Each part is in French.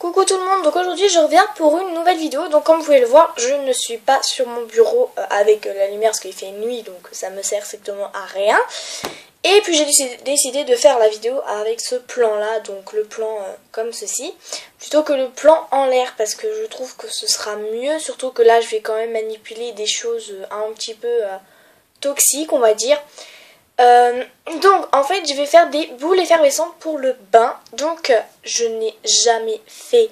Coucou tout le monde, donc aujourd'hui je reviens pour une nouvelle vidéo. Donc comme vous pouvez le voir, je ne suis pas sur mon bureau avec la lumière parce qu'il fait nuit, donc ça me sert strictement à rien. Et puis j'ai décidé de faire la vidéo avec ce plan là, donc le plan comme ceci, plutôt que le plan en l'air, parce que je trouve que ce sera mieux, surtout que là je vais quand même manipuler des choses un petit peu toxiques on va dire. Donc en fait je vais faire des boules effervescentes pour le bain. Donc je n'ai jamais fait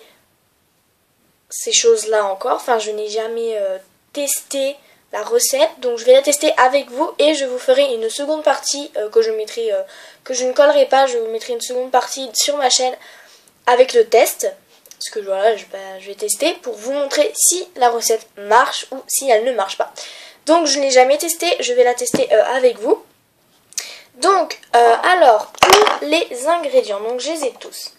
ces choses là encore, enfin je n'ai jamais testé la recette, donc je vais la tester avec vous et je vous ferai une seconde partie que je mettrai, que je ne collerai pas, je vous mettrai une seconde partie sur ma chaîne avec le test, parce que voilà je vais tester pour vous montrer si la recette marche ou si elle ne marche pas. Donc je ne l'ai jamais testée, je vais la tester avec vous. Donc, alors, pour les ingrédients, donc je les ai tous.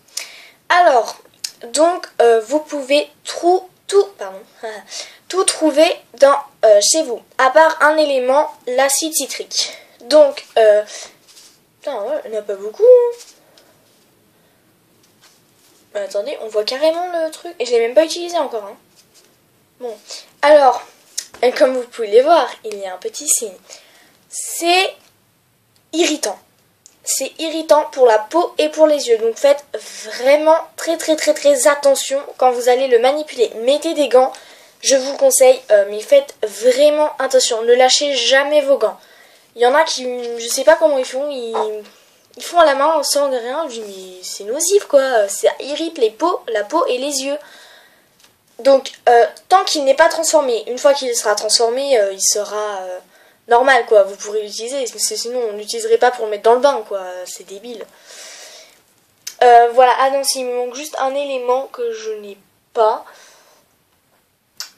Alors, donc, vous pouvez tout trouver dans, chez vous, à part un élément, l'acide citrique. Donc, putain, ouais, il n'y en a pas beaucoup. Hein. Attendez, on voit carrément le truc, et je l'ai même pas utilisé encore. Hein. Bon, alors, comme vous pouvez les voir, il y a un petit signe. C'est irritant. C'est irritant pour la peau et pour les yeux. Donc faites vraiment très attention quand vous allez le manipuler. Mettez des gants, je vous le conseille, mais faites vraiment attention. Ne lâchez jamais vos gants. Il y en a qui, je sais pas comment ils font, ils font à la main sans rien. Je dis mais c'est nocif quoi, ça irrite la peau et les yeux. Donc tant qu'il n'est pas transformé, une fois qu'il sera transformé, il sera normal quoi, vous pourrez l'utiliser, sinon on n'utiliserait pas pour le mettre dans le bain quoi, c'est débile. Voilà, ah non, il me manque juste un élément que je n'ai pas,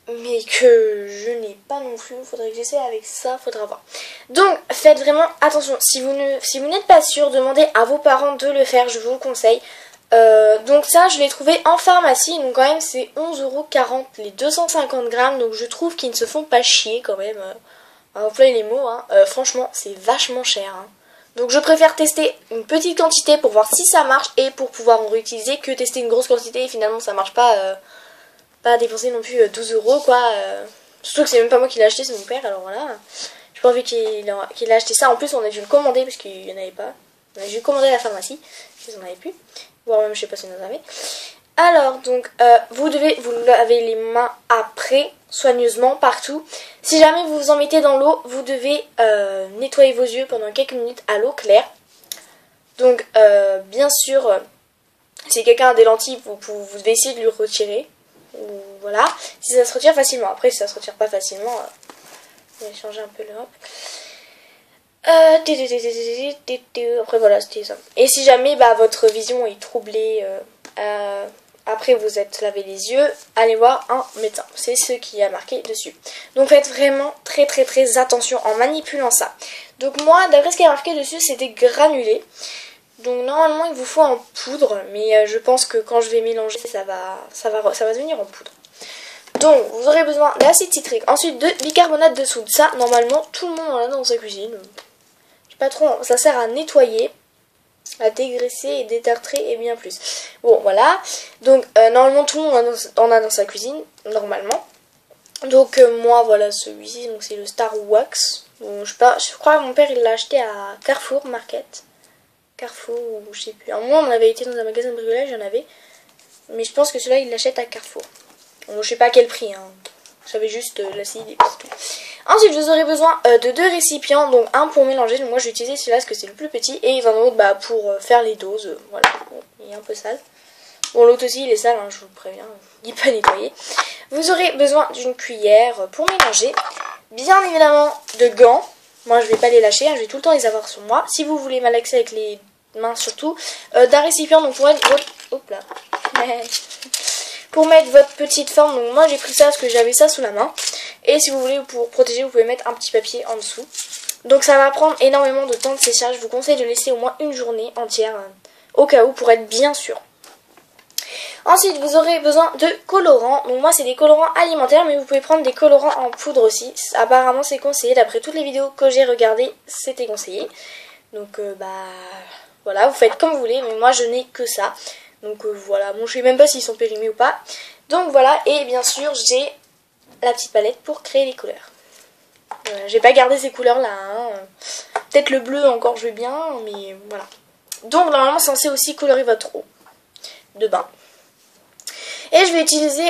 mais que je n'ai pas non plus, faudrait que j'essaie avec ça, faudra voir. Donc faites vraiment attention, si vous n'êtes pas sûr, demandez à vos parents de le faire, je vous le conseille. Donc ça je l'ai trouvé en pharmacie, donc quand même c'est 11,40 € les 250 grammes, donc je trouve qu'ils ne se font pas chier quand même. Employer les mots, hein. Franchement c'est vachement cher. Hein. Donc je préfère tester une petite quantité pour voir si ça marche et pour pouvoir en réutiliser que tester une grosse quantité et finalement ça marche pas. Pas dépenser non plus 12 € quoi. Surtout que c'est même pas moi qui l'ai acheté, c'est mon père, alors voilà. J'ai pas envie qu'il ait acheté ça. En plus on a dû le commander parce qu'il n'y en avait pas. On a dû le commander à la pharmacie, ils en avaient plus. Voire même je sais pas si on en avait. Alors donc vous devez vous laver les mains après soigneusement partout. Si jamais vous vous en mettez dans l'eau, vous devez nettoyer vos yeux pendant quelques minutes à l'eau claire. Donc bien sûr si quelqu'un a des lentilles vous devez essayer de lui retirer. Ou, voilà, si ça se retire facilement. Après si ça se retire pas facilement, je vais changer un peu l'Europe. Après voilà, c'était ça. Et si jamais votre vision est troublée après vous êtes lavé les yeux, allez voir un médecin. C'est ce qui a marqué dessus. Donc faites vraiment très attention en manipulant ça. Donc moi, d'après ce qui a marqué dessus, c'était granulé. Donc normalement il vous faut en poudre, mais je pense que quand je vais mélanger, ça va devenir en poudre. Donc vous aurez besoin d'acide citrique, ensuite de bicarbonate de soude. Ça, normalement, tout le monde en a dans sa cuisine. Je sais pas trop, ça sert à nettoyer, à dégraisser et détartrer et bien plus. Bon voilà, donc normalement tout le monde en a dans sa cuisine, normalement. Donc moi voilà celui-ci, donc c'est le Star Wax. Bon, je crois que mon père il l'a acheté à Carrefour Market. Carrefour ou je sais plus. À un moment on avait été dans un magasin de bricolage, j'en avais. Mais je pense que celui-là il l'achète à Carrefour. Bon, je sais pas à quel prix, hein. J'avais juste l'acide et puis c'est tout. Ensuite vous aurez besoin de 2 récipients, donc un pour mélanger, donc moi j'ai utilisé celui-là parce que c'est le plus petit, et un autre pour faire les doses, voilà, bon, il est un peu sale. Bon l'autre aussi il est sale, hein, je vous préviens, il n'est pas nettoyé. Vous aurez besoin d'une cuillère pour mélanger, bien évidemment de gants, moi je vais pas les lâcher, hein, je vais tout le temps les avoir sur moi. Si vous voulez malaxer avec les mains surtout, d'un récipient, donc pour être votre... Hop là. Pour mettre votre petite forme, donc moi j'ai pris ça parce que j'avais ça sous la main. Et si vous voulez pour protéger, vous pouvez mettre un petit papier en dessous. Donc ça va prendre énormément de temps de séchage, je vous conseille de laisser au moins une journée entière, au cas où, pour être bien sûr. Ensuite vous aurez besoin de colorants, donc moi c'est des colorants alimentaires, mais vous pouvez prendre des colorants en poudre aussi. Apparemment c'est conseillé, d'après toutes les vidéos que j'ai regardées, c'était conseillé. Donc voilà, vous faites comme vous voulez, mais moi je n'ai que ça. Donc voilà, bon je sais même pas s'ils sont périmés ou pas. Donc voilà, et bien sûr j'ai la petite palette pour créer les couleurs. J'ai pas gardé ces couleurs là, hein. Peut-être le bleu encore je vais bien, mais voilà. Donc normalement c'est censé aussi colorer votre eau de bain. Et je vais utiliser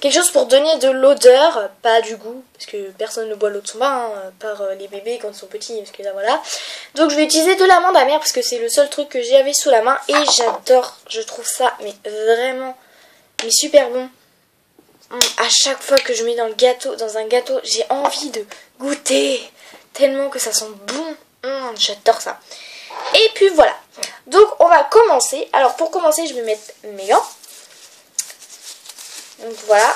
quelque chose pour donner de l'odeur, pas du goût, parce que personne ne boit l'eau de son bain, hein, par les bébés quand ils sont petits, parce que là voilà. Donc je vais utiliser de l'amande amère, parce que c'est le seul truc que j'avais sous la main, et j'adore, je trouve ça, mais vraiment, mais super bon. À chaque fois que je mets dans un gâteau, j'ai envie de goûter, tellement que ça sent bon, j'adore ça. Et puis voilà, donc on va commencer. Alors pour commencer je vais mettre mes gants. Donc voilà.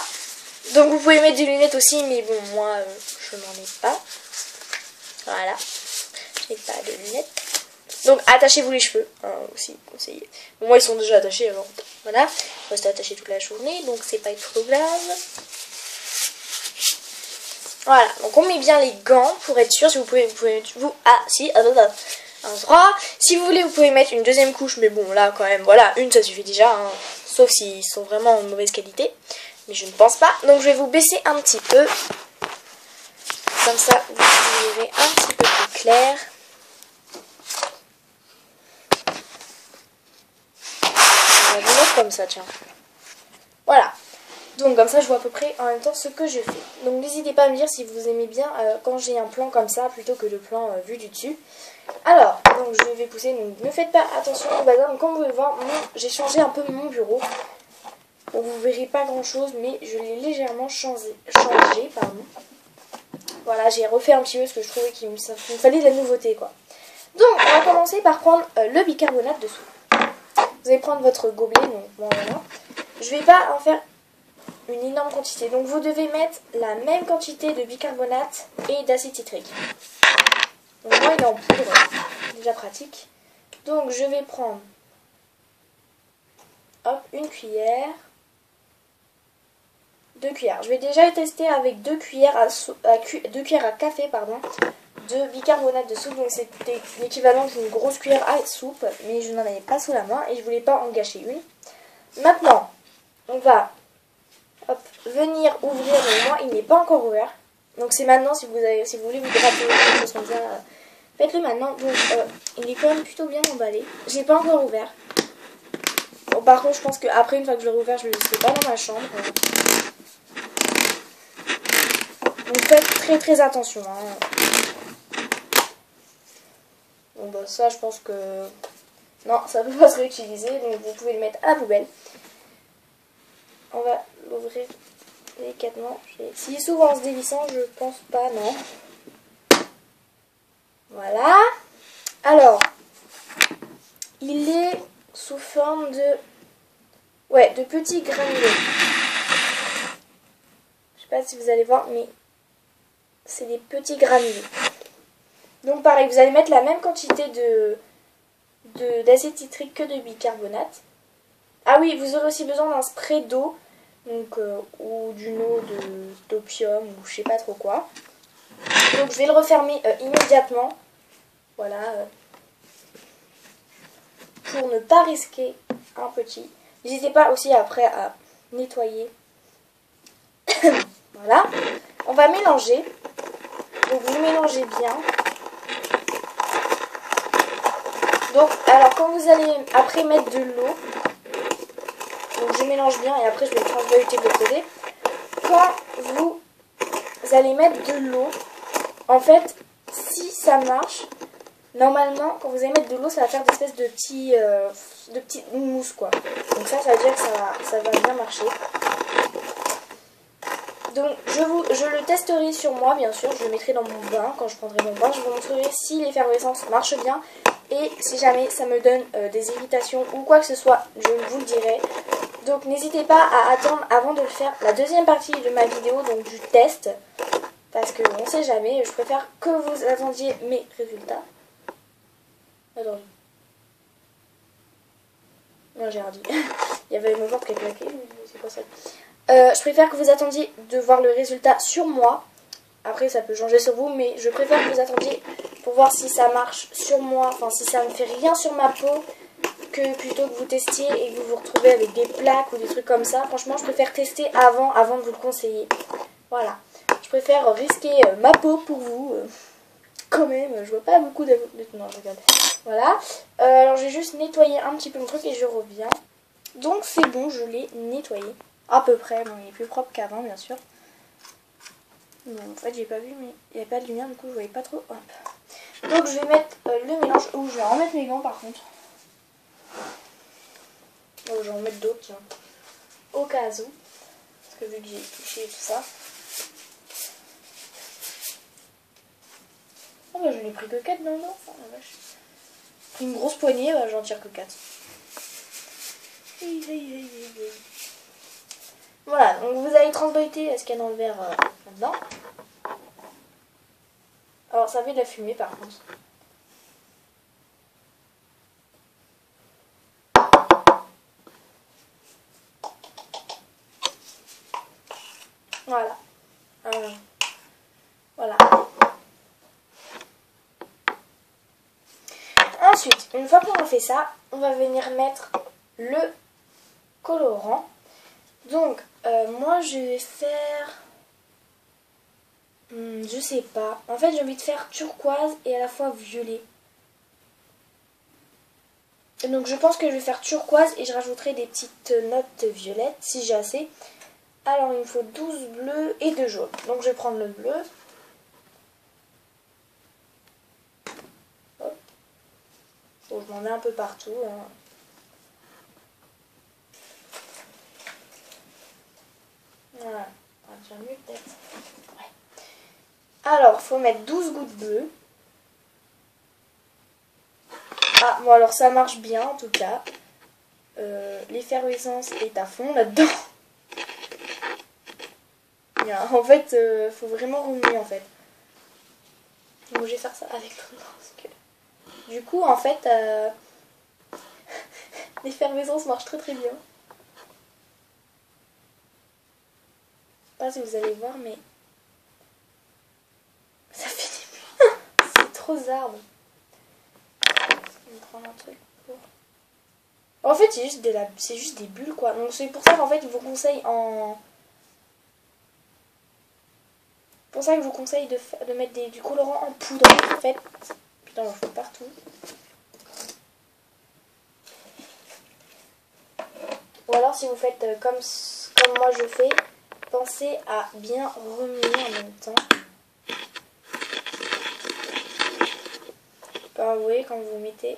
Donc vous pouvez mettre des lunettes aussi, mais bon moi je n'en ai pas. Voilà, je n'ai pas de lunettes. Donc attachez-vous les cheveux, hein, aussi conseillé. Bon, moi ils sont déjà attachés alors. Voilà, je reste attaché toute la journée, donc c'est pas trop grave. Voilà, donc on met bien les gants pour être sûr. Si vous pouvez si vous voulez, vous pouvez mettre une deuxième couche, mais bon, là, quand même, voilà, une, ça suffit déjà, hein, sauf s'ils sont vraiment en mauvaise qualité, mais je ne pense pas. Donc, je vais vous baisser un petit peu, comme ça, vous verrez un petit peu plus clair. On va vous mettre comme ça, tiens. Voilà. Donc comme ça je vois à peu près en même temps ce que je fais. Donc n'hésitez pas à me dire si vous aimez bien quand j'ai un plan comme ça plutôt que le plan vu du dessus. Alors, donc je vais pousser, donc ne faites pas attention au bazar. Donc comme vous pouvez voir, j'ai changé un peu mon bureau. Donc vous verrez pas grand chose, mais je l'ai légèrement changé, pardon. Voilà, j'ai refait un petit peu parce que je trouvais qu'il me fallait de la nouveauté quoi. Donc on va commencer par prendre le bicarbonate de soude. Vous allez prendre votre gobelet, donc voilà. Je vais pas en faire une énorme quantité. Donc vous devez mettre la même quantité de bicarbonate et d'acide citrique. Donc moi il est en poudre, déjà pratique. Donc je vais prendre hop, une cuillère, 2 cuillères. Je vais déjà tester avec 2 cuillères à café pardon, de bicarbonate de soude. Donc c'était l'équivalent d'une grosse cuillère à soupe, mais je n'en avais pas sous la main et je voulais pas en gâcher une. Maintenant, on va venir ouvrir, mais moi il n'est pas encore ouvert. Donc c'est maintenant, si vous voulez vous gratter quelque chose comme ça, faites-le maintenant. Donc il est quand même plutôt bien emballé. Je l'ai pas encore ouvert. Bon, par contre je pense qu'après une fois que je l'aurai ouvert, je ne le laisserai pas dans ma chambre. Donc faites très attention. Hein. Bon bah ça je pense que... Non, ça ne peut pas se réutiliser, donc vous pouvez le mettre à la poubelle. On va l'ouvrir délicatement. S'il s'ouvre en se dévissant, je pense pas, non. Voilà. Alors, il est sous forme de petits granulés. Je sais pas si vous allez voir, mais c'est des petits granulés. Donc pareil, vous allez mettre la même quantité d'acide citrique que de bicarbonate. Ah oui, vous aurez aussi besoin d'un spray d'eau, donc ou d'une eau d'opium ou je sais pas trop quoi. Donc je vais le refermer immédiatement. Voilà. Pour ne pas risquer un petit. N'hésitez pas aussi après à nettoyer. Voilà. On va mélanger. Donc vous mélangez bien. Donc alors quand vous allez après mettre de l'eau, donc je mélange bien et après je vais le transvaluter de l'autre côté. Quand vous allez mettre de l'eau, en fait, si ça marche, normalement, quand vous allez mettre de l'eau, ça va faire des espèces de petites mousses, quoi. Donc ça veut dire que ça va bien marcher. Donc je le testerai sur moi, bien sûr. Je le mettrai dans mon bain. Quand je prendrai mon bain, je vous montrerai si l'effervescence marche bien. Et si jamais ça me donne des irritations ou quoi que ce soit, je vous le dirai. Donc n'hésitez pas à attendre avant de le faire la deuxième partie de ma vidéo, donc du test. Parce qu'on ne sait jamais, je préfère que vous attendiez mes résultats. Attendez. Non, j'ai rien dit. Il y avait une porte qui a claqué, mais c'est pas ça. Je préfère que vous attendiez de voir le résultat sur moi. Après, ça peut changer sur vous, mais je préfère que vous attendiez pour voir si ça marche sur moi, enfin si ça ne fait rien sur ma peau, que plutôt que vous testiez et que vous vous retrouvez avec des plaques ou des trucs comme ça. Franchement, je préfère tester avant de vous le conseiller. Voilà. Je préfère risquer ma peau pour vous. Quand même, je vois pas beaucoup de... Non, je regarde. Voilà. Alors, j'ai juste nettoyé un petit peu mon truc et je reviens. Donc, c'est bon, je l'ai nettoyé. À peu près. Bon, il est plus propre qu'avant, bien sûr. Bon, en fait, j'ai pas vu, mais il n'y avait pas de lumière, du coup, je voyais pas trop. Hop. Donc, je vais mettre le mélange. Oh, je vais remettre mes gants, par contre. Oh, je vais en mettre d'autres, tiens. Au cas où. Parce que vu que j'ai touché tout ça. Oh, bah, je n'ai pris que 4 dans le dos. Oh, la vache. Une grosse poignée, bah, j'en tire que 4. Voilà, donc vous allez transvaiter ce qu'il y a dans le verre là-dedans. Alors, ça fait de la fumée, par contre. Voilà. Voilà. Ensuite, une fois qu'on a fait ça, on va venir mettre le colorant. Donc, moi, je vais faire... je sais pas. En fait, j'ai envie de faire turquoise et à la fois violet. Et donc, je pense que je vais faire turquoise et je rajouterai des petites notes violettes si j'ai assez. Alors, il me faut 12 bleus et 2 jaunes. Donc, je vais prendre le bleu. Hop. Bon, je m'en mets un peu partout. Hein. Voilà. Déjà mieux peut-être. Ouais. Alors, il faut mettre 12 gouttes bleues. Ah, bon, alors ça marche bien en tout cas. L'effervescence est à fond là-dedans. En fait, faut vraiment remuer en fait. Donc je vais faire ça avec le parce que... Du coup, en fait, l'effervescence marche très très bien. Je sais pas si vous allez voir, mais ça fait des... C'est trop zarbe. Je vais prendre un truc pour... En fait, c'est juste des bulles quoi. Donc c'est pour ça qu'en fait, je vous conseille en... C'est pour ça que je vous conseille de mettre du colorant en poudre en fait. Putain, on le fait partout. Ou alors si vous faites comme moi je fais, pensez à bien remuer en même temps. Enfin, vous voyez quand vous mettez...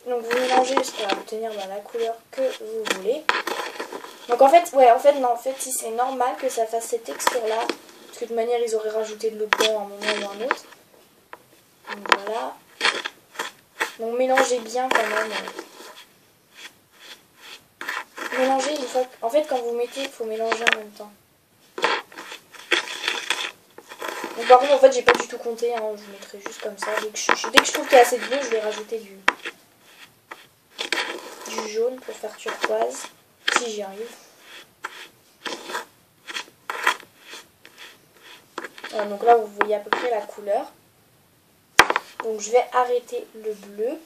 Donc vous mélangez jusqu'à obtenir la couleur que vous voulez. Donc en fait, si c'est normal que ça fasse cette texture là. Parce que de toute manière ils auraient rajouté de l'eau dedans à un moment ou un autre. Donc voilà. Donc mélangez bien quand même. Mélangez une fois. En fait quand vous mettez, il faut mélanger en même temps. Donc par contre en fait j'ai pas du tout compté, hein, je mettrai juste comme ça. Dès que je trouve qu'il y a assez de bleu, je vais rajouter du jaune pour faire turquoise, si j'y arrive. Voilà, donc là vous voyez à peu près la couleur. Donc je vais arrêter le bleu.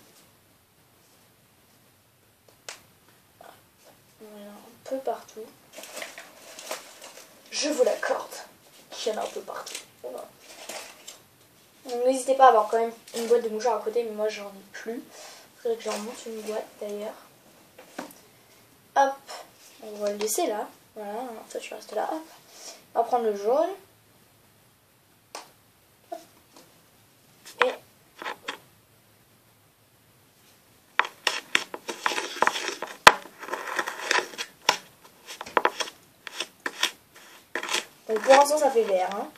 Voilà, un peu partout. Je vous l'accorde. Il y en a un peu partout. Voilà. N'hésitez pas à avoir quand même une boîte de mouchoirs à côté, mais moi j'en ai plus. Il faudrait que j'en monte une boîte d'ailleurs. Hop, on va le laisser là. Voilà, toi tu restes là. Hop. On va prendre le jaune. Hop. Et donc pour l'instant ça fait vert. Hein.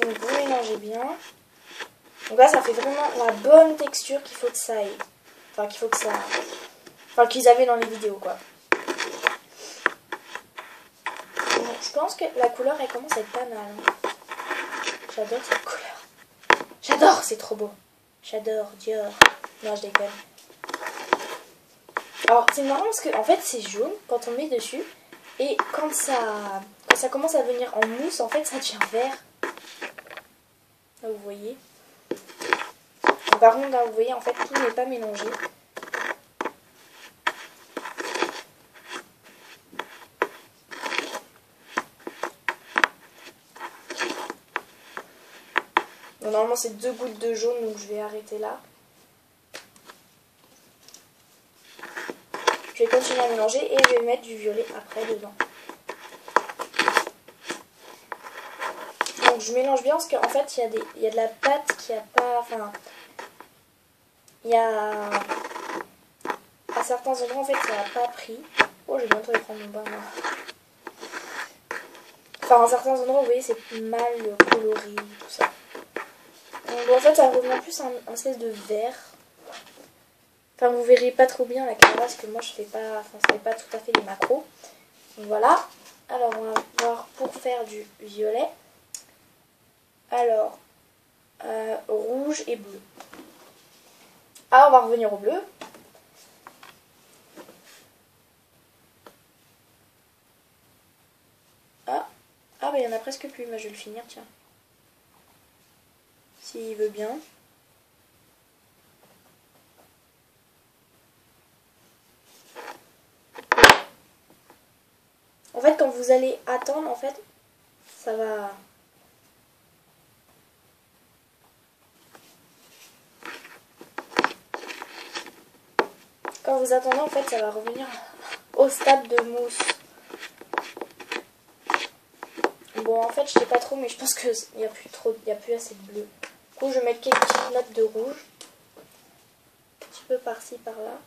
Donc vous mélangez bien. Donc là, ça fait vraiment la bonne texture qu'il faut que ça ait. Enfin, qu'il faut que ça... Enfin, qu'ils avaient dans les vidéos, quoi. Donc, je pense que la couleur, elle commence à être pas mal. Hein. J'adore cette couleur. J'adore, c'est trop beau. J'adore, Dior. Non, je déconne. Alors, c'est marrant parce que, en fait, c'est jaune quand on met dessus. Et quand ça commence à devenir en mousse, en fait, ça devient vert. Là, vous voyez. Par contre, là, vous voyez, en fait, tout n'est pas mélangé. Donc, normalement, c'est 2 gouttes de jaune, donc je vais arrêter là. Je vais continuer à mélanger et je vais mettre du violet après dedans. Donc, je mélange bien parce qu'en fait, il y a de la pâte qui a pas... Enfin, il y a... À certains endroits, en fait, ça n'a pas pris. Oh, j'ai bientôt prendre mon bain, là. Enfin, à certains endroits, vous voyez, c'est mal coloré, tout ça. Donc, en fait, ça revient plus un espèce de vert. Enfin, vous verrez pas trop bien la caméra, parce que moi, je fais pas... Enfin, ça fait pas tout à fait les macros. Donc, voilà. Alors, on va voir pour faire du violet. Alors, rouge et bleu. Alors, on va revenir au bleu. Ah bah il y en a presque plus, moi je vais le finir, tiens. S'il veut bien. En fait quand vous allez attendre, en fait, ça va... Quand vous attendez, en fait, ça va revenir au stade de mousse. Bon, en fait, je sais pas trop, mais je pense qu'il n'y a plus assez de bleu. Du coup, je vais mettre quelques petites notes de rouge. Un petit peu par-ci, par-là.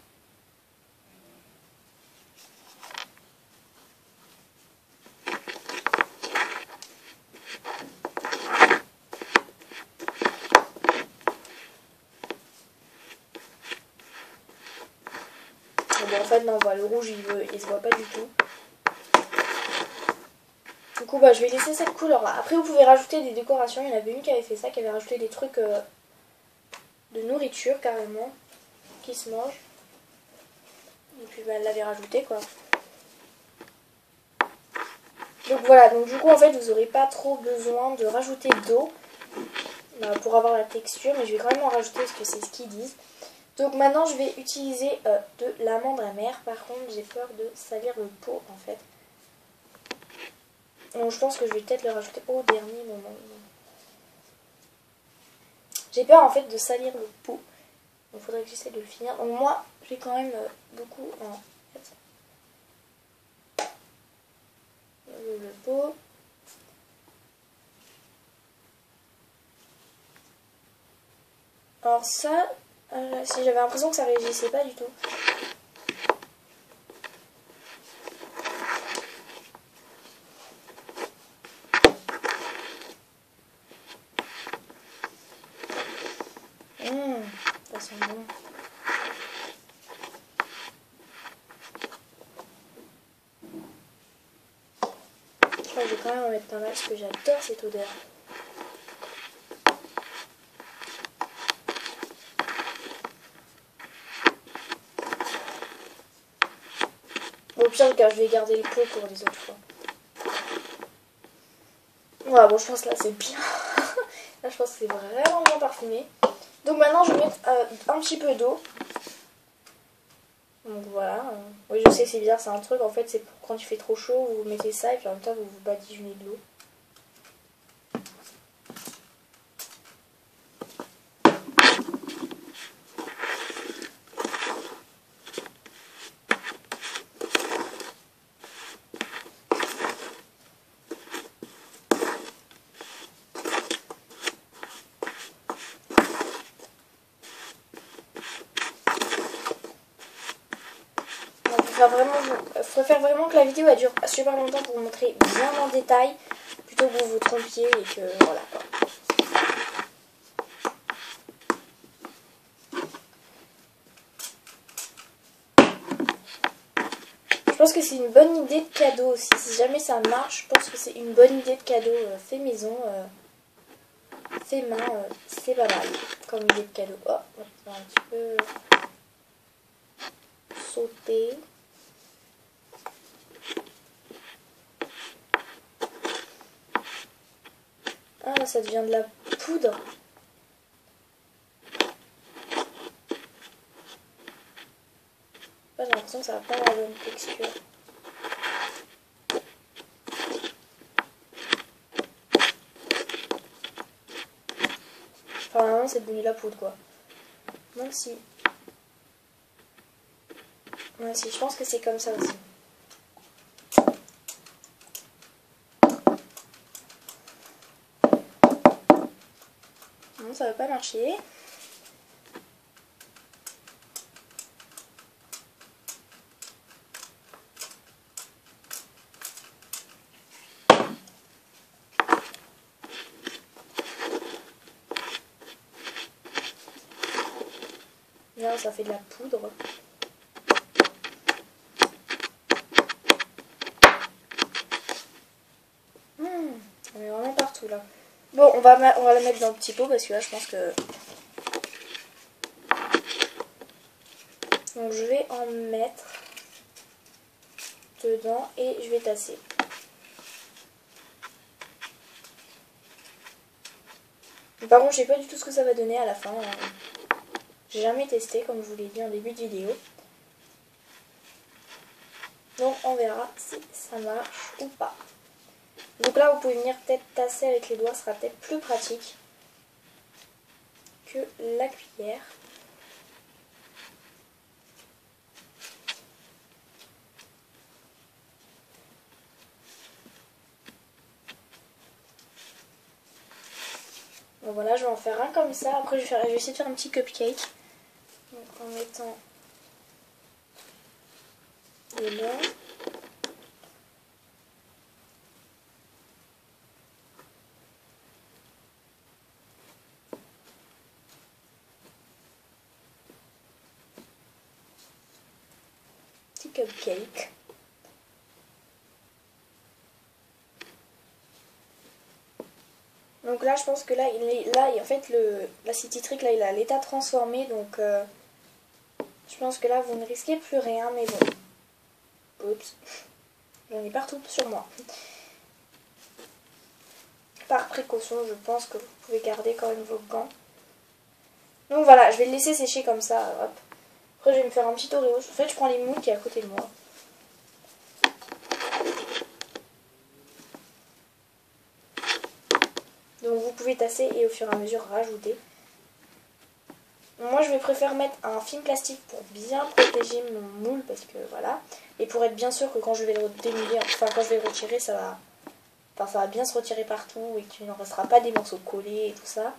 Bon, en fait, non, bah, le rouge, il se voit pas du tout. Du coup, bah, je vais laisser cette couleur-là. Après, vous pouvez rajouter des décorations. Il y en avait une qui avait fait ça, qui avait rajouté des trucs de nourriture, carrément, qui se mangent. Et puis, bah, elle l'avait rajouté, quoi. Donc, voilà. Donc, du coup, en fait, vous n'aurez pas trop besoin de rajouter d'eau pour avoir la texture. Mais je vais quand même en rajouter parce que c'est ce qu'ils disent. Donc, maintenant, je vais utiliser de l'amande amère. Par contre, j'ai peur de salir le pot, en fait. Donc je pense que je vais peut-être le rajouter au dernier moment. J'ai peur en fait de salir le pot. Donc il faudrait que j'essaie de le finir. Donc moi j'ai quand même beaucoup en fait. Le pot. Alors ça, si j'avais l'impression que ça réagissait pas du tout. Ça sent bon. Je crois que je vais quand même en mettre pas mal parce que j'adore cette odeur. Au pire, car je vais garder le pot pour les autres fois. Voilà, bon, je pense que là c'est bien. Là, je pense que c'est vraiment bien parfumé. Donc maintenant, je vais mettre un petit peu d'eau. Donc voilà. Oui, je sais, c'est bizarre, c'est un truc. En fait, c'est pour quand il fait trop chaud, vous mettez ça et puis en même temps, vous vous badigeonnez de l'eau. Faut faire vraiment que la vidéo elle dure super longtemps pour vous montrer bien en détail plutôt que vous vous trompiez et que voilà quoi. pense que c'est une bonne idée de cadeau aussi. Si jamais ça marche, je pense que c'est une bonne idée de cadeau fait maison, fait main. C'est pas mal comme idée de cadeau. Oh, on va un petit peu sauter. Ah, là, ça devient de la poudre. J'ai l'impression que ça va pas avoir la bonne texture. Enfin, vraiment, c'est devenu de la poudre, quoi. Même si... Ouais, si, je pense que c'est comme ça aussi. Non, ça va pas marcher. Là, ça fait de la poudre. On est vraiment partout là. Bon, on va la mettre dans le petit pot parce que là, je pense que... Donc, je vais en mettre dedans et je vais tasser. Par contre, je sais pas du tout ce que ça va donner à la fin. J'ai jamais testé, comme je vous l'ai dit en début de vidéo. Donc, on verra si ça marche ou pas. Donc là, vous pouvez venir peut-être tasser avec les doigts, ce sera peut-être plus pratique que la cuillère. Donc voilà, je vais en faire un comme ça. Après, je vais essayer de faire un petit cupcake. Donc en mettant dedans. Petit cupcake. Donc là, je pense que là, en fait, la City Trick, là, il a l'état transformé. Donc, je pense que là, vous ne risquez plus rien. Mais bon. Oups. J'en ai partout sur moi. Par précaution, je pense que vous pouvez garder quand même vos gants. Donc voilà, je vais le laisser sécher comme ça. Hop. Après, je vais me faire un petit Oreo. En fait, je prends les moules qui est à côté de moi. Donc vous pouvez tasser et au fur et à mesure rajouter. Moi, je vais préférer mettre un film plastique pour bien protéger mon moule parce que voilà. Et pour être bien sûr que quand je vais le démouler, enfin quand je vais le retirer, ça va bien se retirer partout et qu'il n'en restera pas des morceaux collés et tout ça.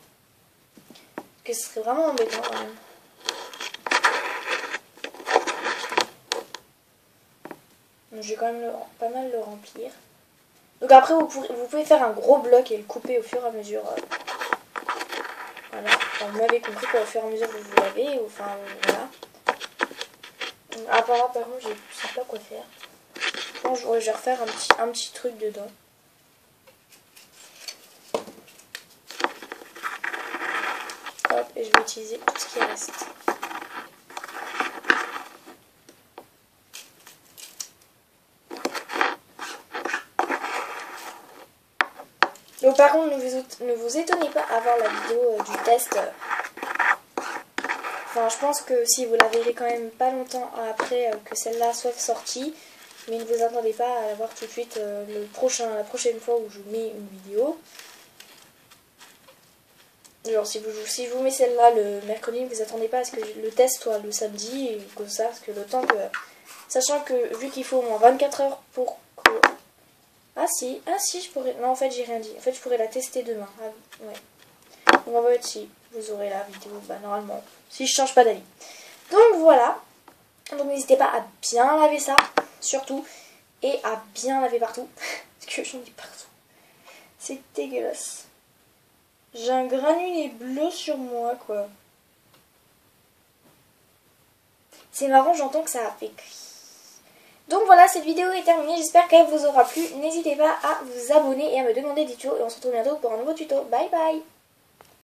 Parce que ce serait vraiment embêtant quand même. Donc je vais quand même pas mal le remplir. Donc après, vous pouvez faire un gros bloc et le couper au fur et à mesure. Voilà. Enfin, vous m'avez compris qu'au fur et à mesure que vous lavez. Enfin, voilà. Ah, par contre, je sais pas quoi faire. Je pense que je vais refaire un petit truc dedans. Hop, et je vais utiliser tout ce qui reste. Donc par contre, ne vous étonnez pas à voir la vidéo du test. Enfin, je pense que si vous la verrez quand même pas longtemps après que celle-là soit sortie. Mais ne vous attendez pas à la voir tout de suite la prochaine fois où je mets une vidéo. Genre si je vous mets celle-là le mercredi, ne vous attendez pas à ce que le test soit le samedi et comme ça, parce que le temps que... Sachant que vu qu'il faut au moins 24 heures pour que... Ah si, je pourrais... Non en fait j'ai rien dit. En fait je pourrais la tester demain. Ah, ouais. Donc en fait si vous aurez la vidéo, bah normalement, si je change pas d'avis. Donc voilà. Donc n'hésitez pas à bien laver ça, surtout. Et à bien laver partout. Parce que j'en ai partout. C'est dégueulasse. J'ai un granulé bleu sur moi, quoi. C'est marrant, j'entends que ça a fait... Donc voilà, cette vidéo est terminée, j'espère qu'elle vous aura plu. N'hésitez pas à vous abonner et à me demander des tutos et on se retrouve bientôt pour un nouveau tuto. Bye bye.